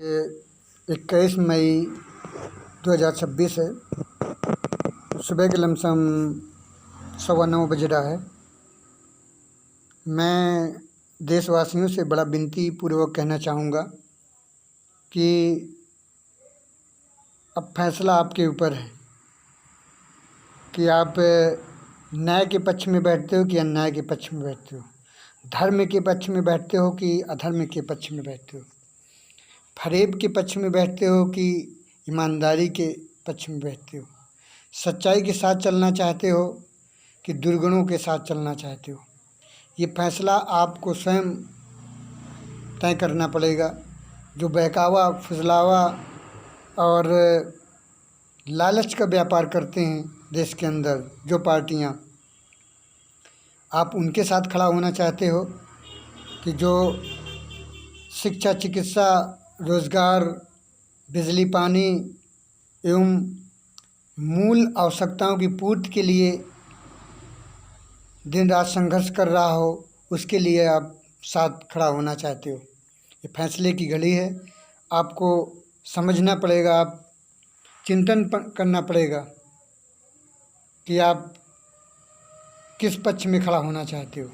ये 21 मई 2026 है। सुबह के लमसम 9:15 बज रहा है। मैं देशवासियों से बड़ा विनती पूर्वक कहना चाहूँगा कि अब फैसला आपके ऊपर है कि आप न्याय के पक्ष में बैठते हो कि अन्याय के पक्ष में बैठते हो, धर्म के पक्ष में बैठते हो कि अधर्म के पक्ष में बैठते हो, फरेब के पक्ष में बैठते हो कि ईमानदारी के पक्ष में बैठते हो, सच्चाई के साथ चलना चाहते हो कि दुर्गुणों के साथ चलना चाहते हो। ये फैसला आपको स्वयं तय करना पड़ेगा। जो बहकावा, फुसलावा और लालच का व्यापार करते हैं देश के अंदर जो पार्टियां, आप उनके साथ खड़ा होना चाहते हो कि जो शिक्षा, चिकित्सा, रोज़गार, बिजली, पानी एवं मूल आवश्यकताओं की पूर्ति के लिए दिन रात संघर्ष कर रहा हो, उसके लिए आप साथ खड़ा होना चाहते हो। ये फैसले की घड़ी है। आपको समझना पड़ेगा, आप चिंतन करना पड़ेगा कि आप किस पक्ष में खड़ा होना चाहते हो।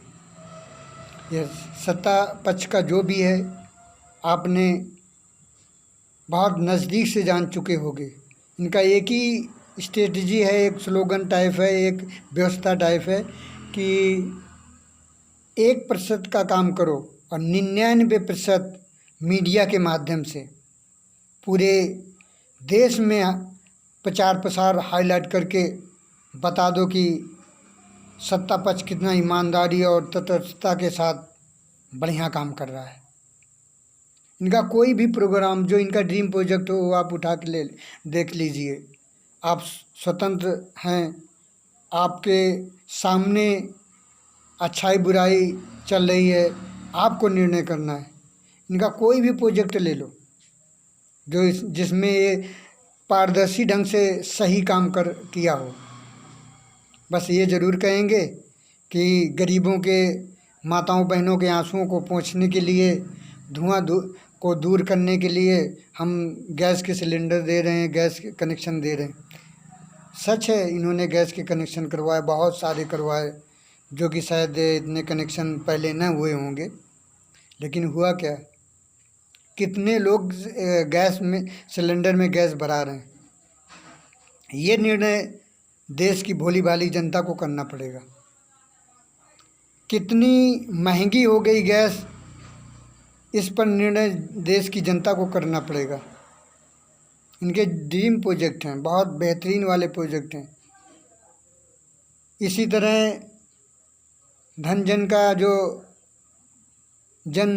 यह सत्ता पक्ष का जो भी है, आपने बहुत नज़दीक से जान चुके होंगे। इनका एक ही स्ट्रेटजी है, एक स्लोगन टाइप है, एक व्यवस्था टाइप है कि 1% का काम करो और 99% मीडिया के माध्यम से पूरे देश में प्रचार प्रसार हाईलाइट करके बता दो कि सत्ता पक्ष कितना ईमानदारी और तटस्थता के साथ बढ़िया काम कर रहा है। इनका कोई भी प्रोग्राम जो इनका ड्रीम प्रोजेक्ट हो वो आप उठा के देख लीजिए। आप स्वतंत्र हैं, आपके सामने अच्छाई बुराई चल रही है, आपको निर्णय करना है। इनका कोई भी प्रोजेक्ट ले लो जो जिसमें ये पारदर्शी ढंग से सही काम किया हो। बस ये ज़रूर कहेंगे कि गरीबों के, माताओं बहनों के आंसुओं को पोंछने के लिए, धुआं को दूर करने के लिए हम गैस के सिलेंडर दे रहे हैं, गैस के कनेक्शन दे रहे हैं। सच है, इन्होंने गैस के कनेक्शन करवाए, बहुत सारे करवाए, जो कि शायद इतने कनेक्शन पहले न हुए होंगे। लेकिन हुआ क्या, कितने लोग गैस में, सिलेंडर में गैस भरा रहे हैं। ये निर्णय देश की भोली भाली जनता को करना पड़ेगा। कितनी महंगी हो गई गैस, इस पर निर्णय देश की जनता को करना पड़ेगा। इनके ड्रीम प्रोजेक्ट हैं, बहुत बेहतरीन वाले प्रोजेक्ट हैं। इसी तरह जन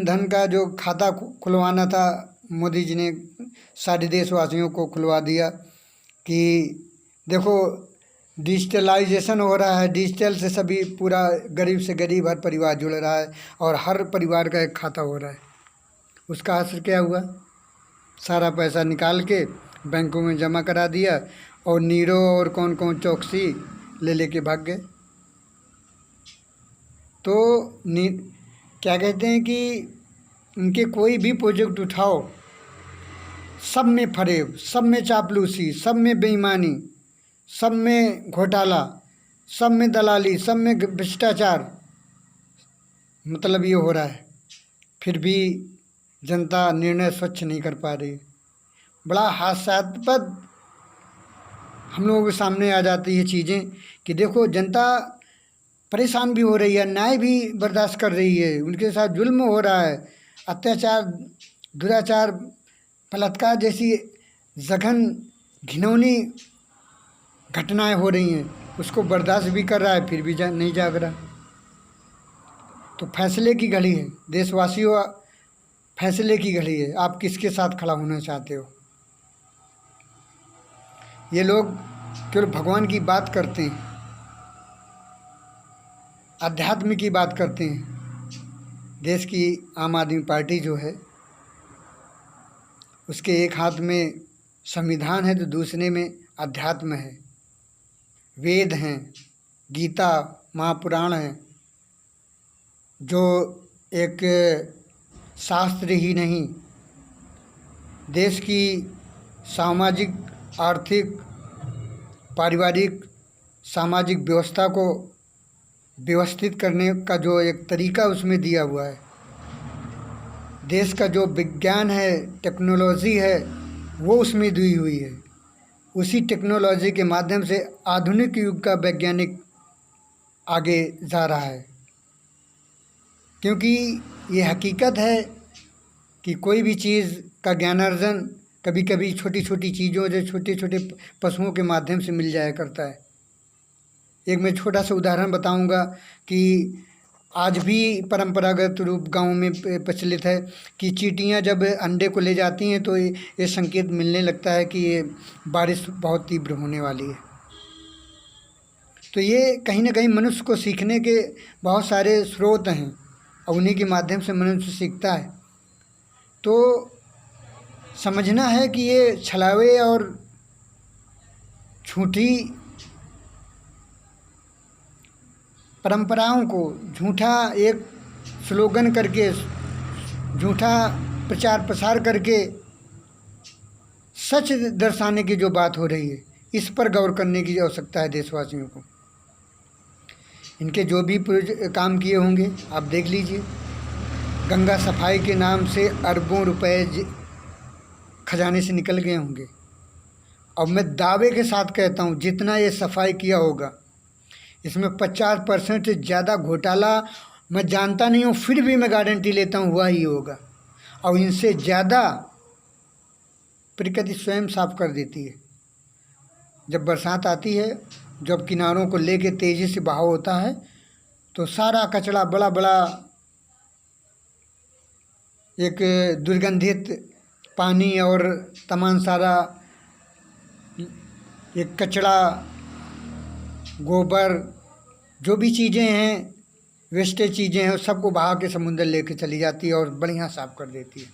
धन का जो खाता खुलवाना था, मोदी जी ने सारे देशवासियों को खुलवा दिया कि देखो डिजिटलाइजेशन हो रहा है, डिजिटल से सभी पूरा गरीब से गरीब हर परिवार जुड़ रहा है और हर परिवार का एक खाता हो रहा है। उसका असर क्या हुआ, सारा पैसा निकाल के बैंकों में जमा करा दिया और नीरो और कौन कौन चौकसी ले लेके भाग गए। तो क्या कहते हैं कि इनके कोई भी प्रोजेक्ट उठाओ, सब में फरेब, सब में चापलूसी, सब में बेईमानी, सब में घोटाला, सब में दलाली, सब में भ्रष्टाचार, मतलब ये हो रहा है। फिर भी जनता निर्णय स्वच्छ नहीं कर पा रही। बड़ा हास्यास्पद हम लोगों के सामने आ जाती है चीज़ें कि देखो जनता परेशान भी हो रही है, न्याय भी बर्दाश्त कर रही है, उनके साथ जुल्म हो रहा है, अत्याचार, दुराचार, बलात्कार जैसी जघन घिनौनी घटनाएं हो रही हैं, उसको बर्दाश्त भी कर रहा है, फिर भी नहीं जाग रहा। तो फैसले की घड़ी है देशवासियों, फैसले की घड़ी है। आप किसके साथ खड़ा होना चाहते हो। ये लोग केवल भगवान की बात करते हैं, अध्यात्म की बात करते हैं। देश की आम आदमी पार्टी जो है, उसके एक हाथ में संविधान है तो दूसरे में अध्यात्म है, वेद हैं, गीता, महापुराण हैं, जो एक शास्त्र ही नहीं देश की सामाजिक, आर्थिक, पारिवारिक, सामाजिक व्यवस्था को व्यवस्थित करने का जो एक तरीका उसमें दिया हुआ है, देश का जो विज्ञान है, टेक्नोलॉजी है, वो उसमें दी हुई है। उसी टेक्नोलॉजी के माध्यम से आधुनिक युग का वैज्ञानिक आगे जा रहा है, क्योंकि ये हकीकत है कि कोई भी चीज़ का ज्ञानार्जन कभी कभी छोटी छोटी चीज़ों, जो छोटे छोटे पशुओं के माध्यम से मिल जाया करता है। एक मैं छोटा सा उदाहरण बताऊंगा कि आज भी परंपरागत रूप गांव में प्रचलित है कि चींटियां जब अंडे को ले जाती हैं तो ये संकेत मिलने लगता है कि ये बारिश बहुत तीव्र होने वाली है। तो ये कहीं ना कहीं मनुष्य को सीखने के बहुत सारे स्रोत हैं और उन्हीं के माध्यम से मनुष्य सीखता है। तो समझना है कि ये छलावे और झूठी परंपराओं को झूठा एक स्लोगन करके, झूठा प्रचार प्रसार करके सच दर्शाने की जो बात हो रही है, इस पर गौर करने की आवश्यकता है देशवासियों को। इनके जो भी काम किए होंगे आप देख लीजिए। गंगा सफाई के नाम से अरबों रुपए खजाने से निकल गए होंगे। अब मैं दावे के साथ कहता हूँ जितना ये सफाई किया होगा, इसमें 50% से ज़्यादा घोटाला मैं जानता नहीं हूँ, फिर भी मैं गारंटी लेता हूँ हुआ ही होगा। और इनसे ज़्यादा प्रकृति स्वयं साफ कर देती है। जब बरसात आती है, जब किनारों को लेके तेज़ी से बहाव होता है, तो सारा कचरा बड़ा बड़ा एक दुर्गंधित पानी और तमाम सारा एक कचरा, गोबर, जो भी चीज़ें हैं, वेस्टेज चीज़ें हैं, सबको बहा के समुंदर लेके चली जाती है और बढ़िया साफ कर देती है।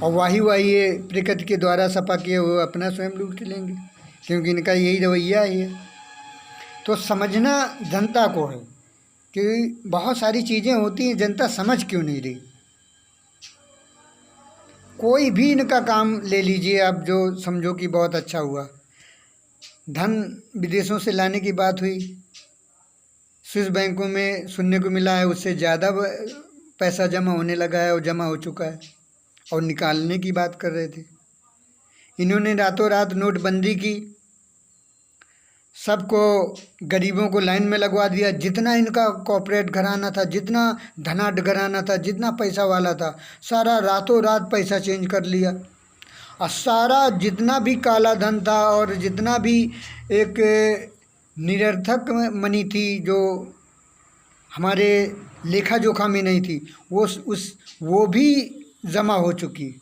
और वाही ये प्रकृति के द्वारा सफा किए हुए अपना स्वयं लूट लेंगे, क्योंकि इनका यही रवैया है। तो समझना जनता को है कि बहुत सारी चीज़ें होती हैं, जनता समझ क्यों नहीं रही। कोई भी इनका काम ले लीजिए आप, जो समझो कि बहुत अच्छा हुआ। धन विदेशों से लाने की बात हुई, स्विस बैंकों में सुनने को मिला है उससे ज़्यादा पैसा जमा होने लगा है और जमा हो चुका है, और निकालने की बात कर रहे थे। इन्होंने रातों रात नोटबंदी की, सबको, गरीबों को लाइन में लगवा दिया। जितना इनका कॉर्पोरेट घराना था, जितना धनाढ़ घराना था, जितना पैसा वाला था, सारा रातों रात पैसा चेंज कर लिया। और सारा जितना भी काला धन था और जितना भी एक निरर्थक मनी थी जो हमारे लेखा जोखा में नहीं थी, वो भी जमा हो चुकी।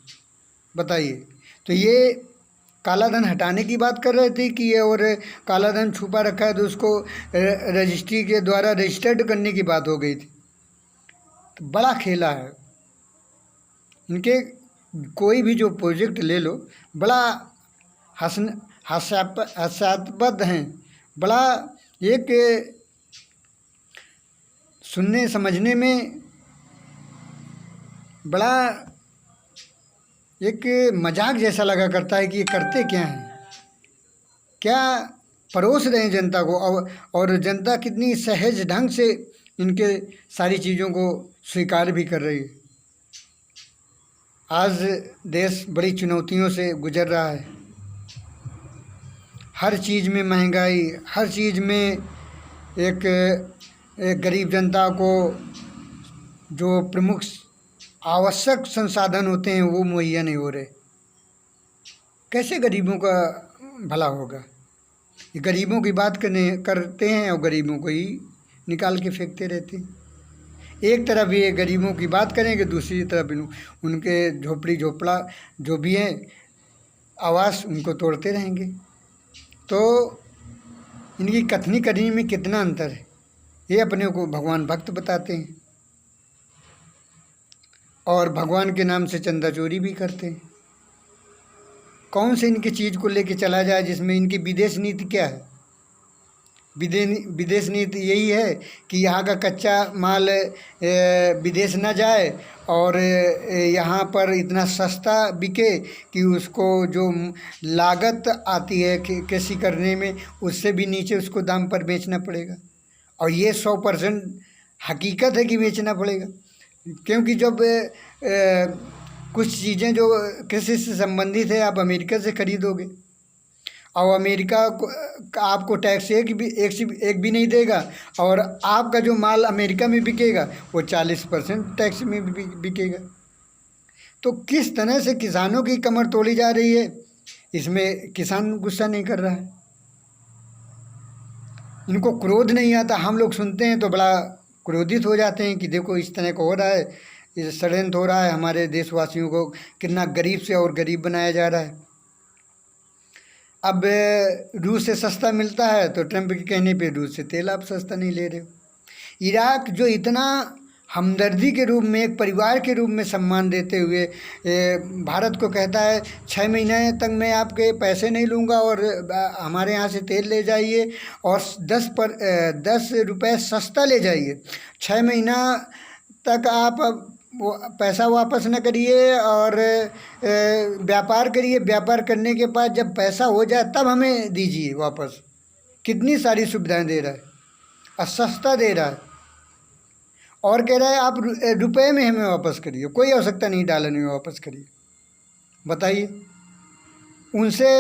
बताइए, तो ये काला धन हटाने की बात कर रहे थे कि ये और काला धन छुपा रखा है तो उसको रजिस्ट्री के द्वारा रजिस्टर्ड करने की बात हो गई थी। तो बड़ा खेला है इनके। कोई भी जो प्रोजेक्ट ले लो, बड़ा हास्यास्पद हैं, बड़ा एक सुनने समझने में बड़ा एक मजाक जैसा लगा करता है कि ये करते क्या हैं, क्या परोस रहे हैं जनता को, और जनता कितनी सहज ढंग से इनके सारी चीज़ों को स्वीकार भी कर रही है। आज देश बड़ी चुनौतियों से गुजर रहा है। हर चीज़ में महंगाई, हर चीज़ में एक गरीब जनता को जो प्रमुख आवश्यक संसाधन होते हैं वो मुहैया नहीं हो रहे। कैसे गरीबों का भला होगा? ये गरीबों की बात करते हैं और गरीबों को ही निकाल के फेंकते रहते हैं। एक तरफ ये गरीबों की बात करेंगे, दूसरी तरफ उनके झोपड़ी झोपड़ा जो भी हैं, आवास, उनको तोड़ते रहेंगे। तो इनकी कथनी करनी में कितना अंतर है। ये अपने को भगवान भक्त बताते हैं और भगवान के नाम से चंदा चोरी भी करते हैं। कौन से इनकी चीज़ को लेके चला जाए जिसमें इनकी विदेश नीति क्या है? विदेश नीति यही है कि यहाँ का कच्चा माल विदेश न जाए और यहाँ पर इतना सस्ता बिके कि उसको जो लागत आती है कृषि करने में उससे भी नीचे उसको दाम पर बेचना पड़ेगा। और ये 100% हकीकत है कि बेचना पड़ेगा, क्योंकि जब कुछ चीज़ें जो कृषि से संबंधित है आप अमेरिका से खरीदोगे और अमेरिका को आपको टैक्स एक भी नहीं देगा, और आपका जो माल अमेरिका में बिकेगा वो 40% टैक्स में बिकेगा। तो किस तरह से किसानों की कमर तोड़ी जा रही है, इसमें किसान गुस्सा नहीं कर रहा है, इनको क्रोध नहीं आता। हम लोग सुनते हैं तो बड़ा क्रोधित हो जाते हैं कि देखो इस तरह का हो रहा है, ये षड्यंत्र हो रहा है, हमारे देशवासियों को कितना गरीब से और गरीब बनाया जा रहा है। अब रूस से सस्ता मिलता है तो ट्रंप के कहने पे रूस से तेल आप सस्ता नहीं ले रहे हो। इराक जो इतना हमदर्दी के रूप में एक परिवार के रूप में सम्मान देते हुए भारत को कहता है 6 महीने तक मैं आपके पैसे नहीं लूँगा और हमारे यहाँ से तेल ले जाइए और 10 रुपये सस्ता ले जाइए, 6 महीना तक आप वो पैसा वापस न करिए और व्यापार करिए, व्यापार करने के बाद जब पैसा हो जाए तब हमें दीजिए वापस। कितनी सारी सुविधाएं दे रहा है और सस्ता दे रहा है, और कह रहा है आप रुपए में हमें वापस करिए, कोई आवश्यकता नहीं डॉलर में वापस करिए। बताइए, उनसे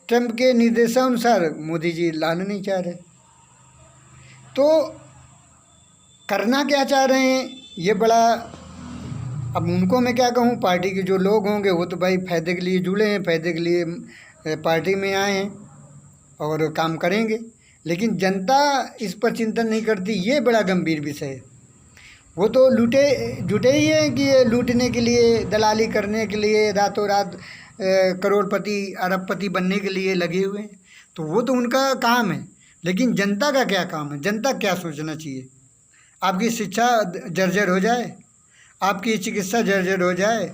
ट्रंप के निर्देशानुसार मोदी जी लाना नहीं चाह रहे, तो करना क्या चाह रहे हैं ये बड़ा। अब उनको मैं क्या कहूँ, पार्टी के जो लोग होंगे वो तो भाई फ़ायदे के लिए जुड़े हैं, फ़ायदे के लिए पार्टी में आए हैं और काम करेंगे, लेकिन जनता इस पर चिंतन नहीं करती। ये बड़ा गंभीर विषय है। वो तो जुटे ही हैं कि ये लूटने के लिए, दलाली करने के लिए, रातों रात करोड़पति अरबपति बनने के लिए लगे हुए हैं, तो वो तो उनका काम है। लेकिन जनता का क्या काम है, जनता क्या सोचना चाहिए? आपकी शिक्षा जर्जर हो जाए, आपकी चिकित्सा जर्जर हो जाए,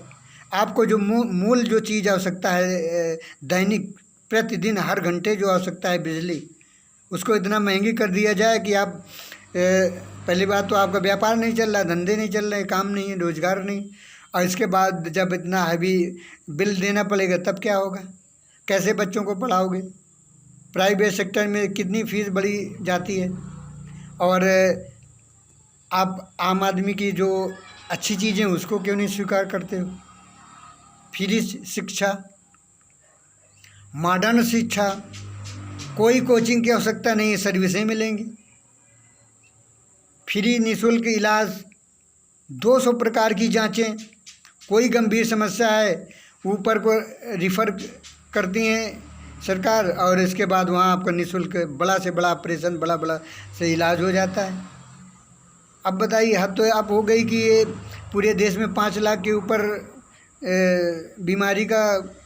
आपको जो मूल जो चीज़ आवश्यकता है दैनिक प्रतिदिन हर घंटे जो आवश्यकता है बिजली, उसको इतना महंगी कर दिया जाए कि आप पहली बात तो आपका व्यापार नहीं चल रहा, धंधे नहीं चल रहे, काम नहीं है, रोज़गार नहीं, और इसके बाद जब इतना हैवी बिल देना पड़ेगा तब क्या होगा? कैसे बच्चों को पढ़ाओगे? प्राइवेट सेक्टर में कितनी फीस बढ़ी जाती है, और आप आम आदमी की जो अच्छी चीज़ें उसको क्यों नहीं स्वीकार करते हो? फ्री शिक्षा, मॉडर्न शिक्षा, कोई कोचिंग की आवश्यकता नहीं है, सर्विसें मिलेंगी, फ्री निःशुल्क इलाज, 200 प्रकार की जांचें, कोई गंभीर समस्या है ऊपर को रिफ़र करती हैं सरकार, और इसके बाद वहाँ आपका निःशुल्क बड़ा से बड़ा ऑपरेशन, बड़ा से इलाज हो जाता है। अब बताइए, हद तो आप हो गई कि ये पूरे देश में 5 लाख के ऊपर बीमारी का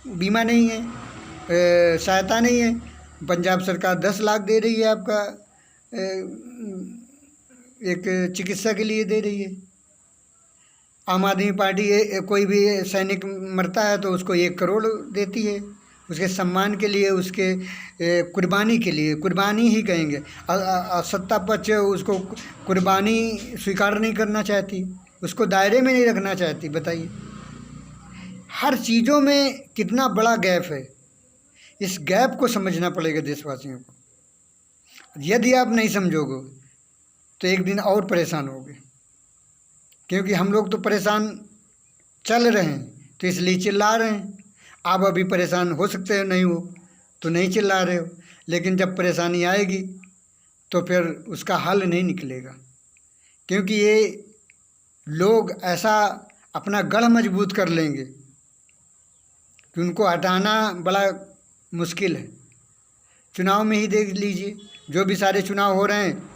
बीमा नहीं है, सहायता नहीं है। पंजाब सरकार 10 लाख दे रही है आपका एक चिकित्सा के लिए दे रही है। आम आदमी पार्टी कोई भी सैनिक मरता है तो उसको 1 करोड़ देती है, उसके सम्मान के लिए, उसके कुर्बानी के लिए, कुर्बानी ही कहेंगे। सत्ता पक्ष उसको कुर्बानी स्वीकार नहीं करना चाहती, उसको दायरे में नहीं रखना चाहती। बताइए, हर चीज़ों में कितना बड़ा गैप है। इस गैप को समझना पड़ेगा देशवासियों को। यदि आप नहीं समझोगे तो एक दिन और परेशान होगे, क्योंकि हम लोग तो परेशान चल रहे हैं तो इसलिए चिल्ला रहे हैं। आप अभी परेशान हो सकते हो, नहीं हो तो नहीं चिल्ला रहे हो, लेकिन जब परेशानी आएगी तो फिर उसका हल नहीं निकलेगा, क्योंकि ये लोग ऐसा अपना गढ़ मजबूत कर लेंगे कि उनको हटाना बड़ा मुश्किल है। चुनाव में ही देख लीजिए, जो भी सारे चुनाव हो रहे हैं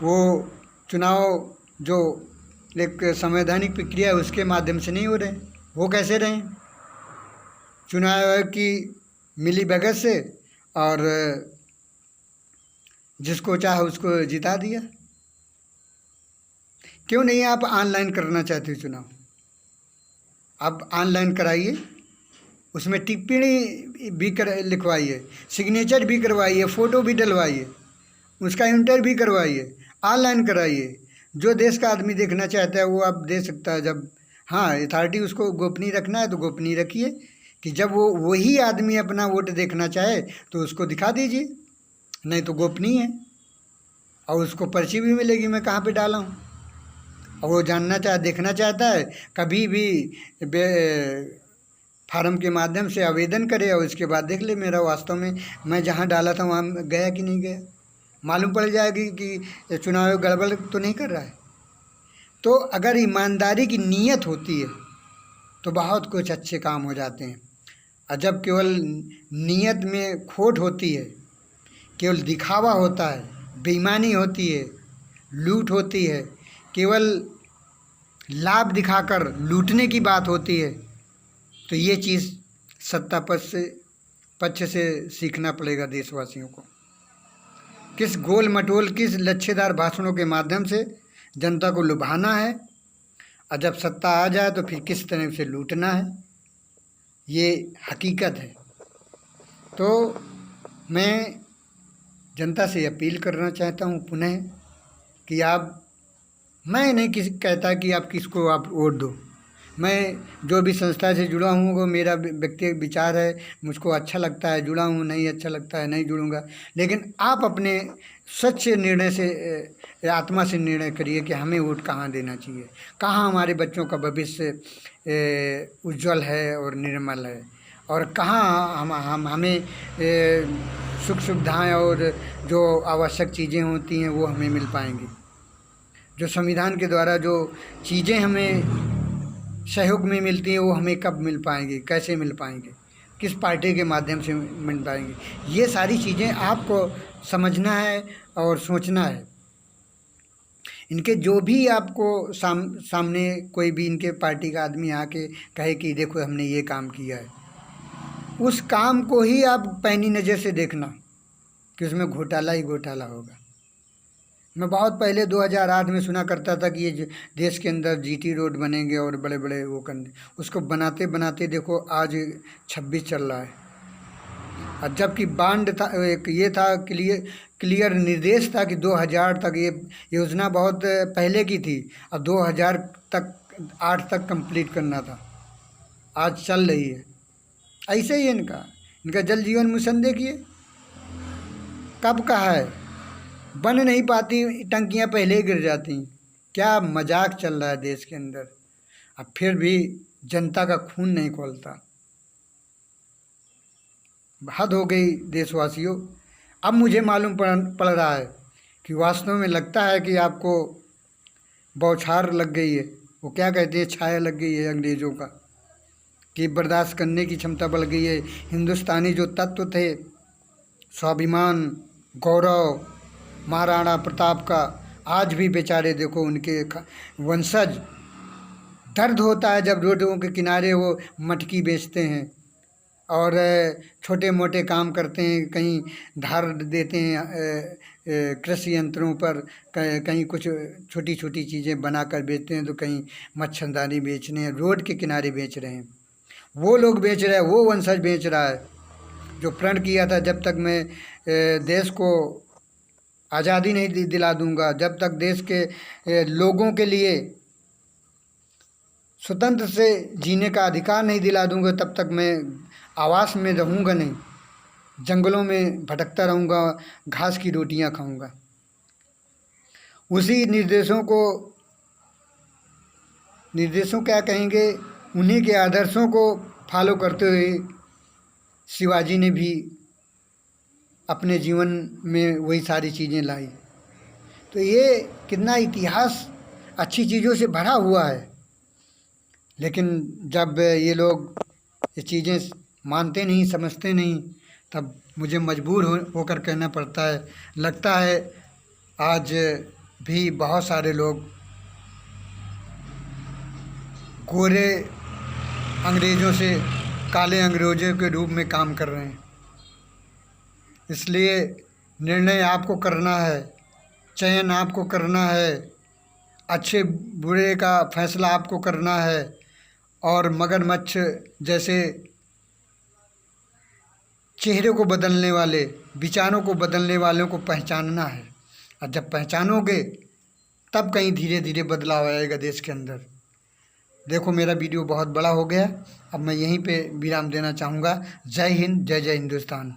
वो चुनाव जो एक संवैधानिक प्रक्रिया है उसके माध्यम से नहीं हो रहे हैं। वो कैसे रहे? चुनाव आयोग की मिलीभगत से, और जिसको चाहे उसको जिता दिया। क्यों नहीं आप ऑनलाइन करना चाहते हो चुनाव? आप ऑनलाइन कराइए, उसमें टिप्पणी भी लिखवाइए, सिग्नेचर भी करवाइए, फ़ोटो भी डलवाइए, उसका इंटरव्यू करवाइए, ऑनलाइन कराइए। जो देश का आदमी देखना चाहता है वो आप दे सकता है। जब हाँ अथॉरिटी उसको गोपनीय रखना है तो गोपनीय रखिए, कि जब वो वही आदमी अपना वोट देखना चाहे तो उसको दिखा दीजिए, नहीं तो गोपनीय है। और उसको पर्ची भी मिलेगी मैं कहाँ पे डाला हूँ, और वो जानना देखना चाहता है कभी भी फार्म के माध्यम से आवेदन करे और उसके बाद देख ले मेरा वास्तव में मैं जहाँ डाला था वहाँ गया कि नहीं गया, मालूम पड़ जाएगी कि चुनाव गड़बड़ तो नहीं कर रहा है। तो अगर ईमानदारी की नीयत होती है तो बहुत कुछ अच्छे काम हो जाते हैं, और जब केवल नीयत में खोट होती है, केवल दिखावा होता है, बेईमानी होती है, लूट होती है, केवल लाभ दिखाकर लूटने की बात होती है, तो ये चीज़ सत्ता पक्ष से सीखना पड़ेगा देशवासियों को। किस गोल मटोल किस लच्छेदार भाषणों के माध्यम से जनता को लुभाना है, और जब सत्ता आ जाए तो फिर किस तरह से लूटना है, ये हकीकत है। तो मैं जनता से अपील करना चाहता हूँ पुनः कि मैं नहीं कहता कि आप किसको आप वोट दो। मैं जो भी संस्था से जुड़ा हूँ वो मेरा व्यक्तिगत विचार है, मुझको अच्छा लगता है जुड़ा हूँ, नहीं अच्छा लगता है नहीं जुड़ूंगा। लेकिन आप अपने सच्चे निर्णय से आत्मा से निर्णय करिए कि हमें वोट कहाँ देना चाहिए, कहाँ हमारे बच्चों का भविष्य उज्जवल है और निर्मल है, और कहाँ हमें सुख सुविधाएँ और जो आवश्यक चीज़ें होती हैं वो हमें मिल पाएंगी। जो संविधान के द्वारा जो चीज़ें हमें सहयोग में मिलती हैं वो हमें कब मिल पाएंगी, कैसे मिल पाएंगे, किस पार्टी के माध्यम से मिल पाएंगे, ये सारी चीज़ें आपको समझना है और सोचना है। इनके जो भी आपको सामने कोई भी इनके पार्टी का आदमी आके कहे कि देखो हमने ये काम किया है, उस काम को ही आप पैनी नज़र से देखना कि उसमें घोटाला ही घोटाला होगा। मैं बहुत पहले 2008 में सुना करता था कि ये देश के अंदर जीटी रोड बनेंगे और बड़े बड़े वो करने, उसको बनाते बनाते देखो आज 26 चल रहा है। और जबकि बांड था, एक ये था क्लियर निर्देश था कि 2000 तक ये योजना बहुत पहले की थी, अब 2008 तक कंप्लीट करना था, आज चल रही है। ऐसे ही इनका जल जीवन मिशन देखिए कब का है, बन नहीं पाती, टंकियां पहले ही गिर जाती। क्या मजाक चल रहा है देश के अंदर, अब फिर भी जनता का खून नहीं खौलता। हद हो गई देशवासियों। अब मुझे मालूम पड़ रहा है कि वास्तव में लगता है कि आपको बौछार लग गई है, वो क्या कहते हैं छाया लग गई है अंग्रेज़ों का, कि बर्दाश्त करने की क्षमता बढ़ गई है। हिंदुस्तानी जो तत्व थे, स्वाभिमान गौरव महाराणा प्रताप का, आज भी बेचारे देखो उनके वंशज, दर्द होता है जब रोडों के किनारे वो मटकी बेचते हैं और छोटे मोटे काम करते हैं, कहीं धार देते हैं कृषि यंत्रों पर, कहीं कुछ छोटी छोटी चीज़ें बनाकर बेचते हैं, तो कहीं मच्छरदानी बेचने हैं, रोड के किनारे बेच रहे हैं। वो लोग बेच रहे हैं, वो वंशज बेच रहा है जो प्रण किया था जब तक मैं देश को आज़ादी नहीं दिला दूंगा, जब तक देश के लोगों के लिए स्वतंत्र से जीने का अधिकार नहीं दिला दूंगा, तब तक मैं आवास में रहूंगा नहीं, जंगलों में भटकता रहूंगा, घास की रोटियां खाऊंगा। उसी निर्देशों क्या कहेंगे, उन्हीं के आदर्शों को फॉलो करते हुए शिवाजी ने भी अपने जीवन में वही सारी चीज़ें लाई। तो ये कितना इतिहास अच्छी चीज़ों से भरा हुआ है। लेकिन जब ये लोग ये चीज़ें मानते नहीं, समझते नहीं, तब मुझे मजबूर होकर कहना पड़ता है। लगता है आज भी बहुत सारे लोग गोरे अंग्रेज़ों से काले अंग्रेज़ों के रूप में काम कर रहे हैं। इसलिए निर्णय आपको करना है, चयन आपको करना है, अच्छे बुरे का फैसला आपको करना है, और मगरमच्छ जैसे चेहरे को बदलने वाले, विचारों को बदलने वालों को पहचानना है। और जब पहचानोगे तब कहीं धीरे धीरे बदलाव आएगा देश के अंदर। देखो मेरा वीडियो बहुत बड़ा हो गया, अब मैं यहीं पे विराम देना चाहूँगा। जय हिंद, जय जय हिंदुस्तान।